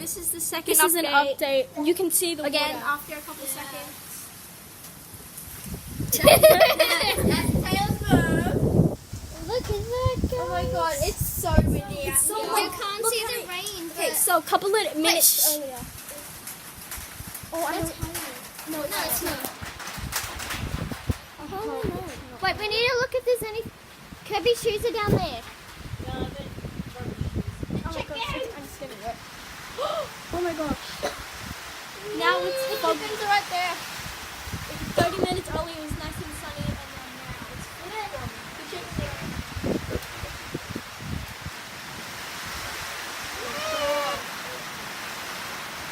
This is the second This is an update. You can see the Again, water. after a couple seconds. Look, is that Oh my god, it's so windy out so here. windy. You can't see the rain. Okay, so a couple of minutes earlier. Oh, I That's don't. higher. No, it's not. Oh, no. Wait, we need to look if there's any. Kirby's shoes are down there. Oh my Check gosh, it. I'm just getting wet. Oh my gosh. Now it's The foggy. chickens are right there. 30 minutes earlier it was nice and sunny, and then now it's foggy. The chickens are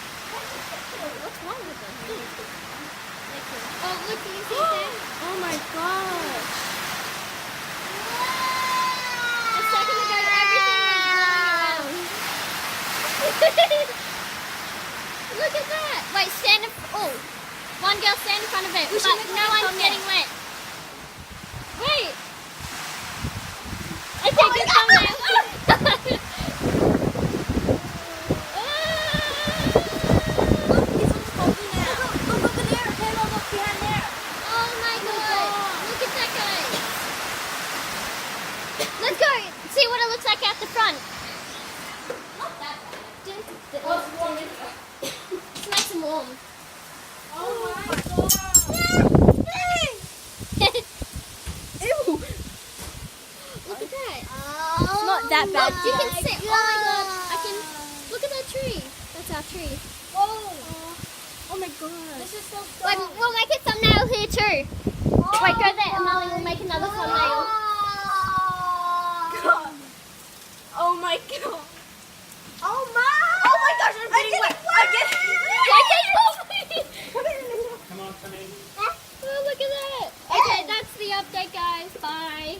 What's wrong with them? Oh, look, you see that? Oh my gosh. A second ago, everything was blowing around. Look at that. Wait, stand in. Oh, one girl stand in front of it, We should but make no a one's thumbnail. getting wet. Wait. Okay, good thumbnail. Oh my god! Look at that, guys! Let's go see what it looks like out the front. It's nice and warm. Ew. Look at that. It's not that bad. Look, you can see. Oh my god! I can. Look at that tree. That's our tree. Oh my god. This is so Wait, we'll make a thumbnail here too. Wait, go there, Molly. We'll make another thumbnail. Oh my god. Oh my gosh, I'm getting wet. I'm getting Oh, look at that. Okay, that's the update, guys. Bye.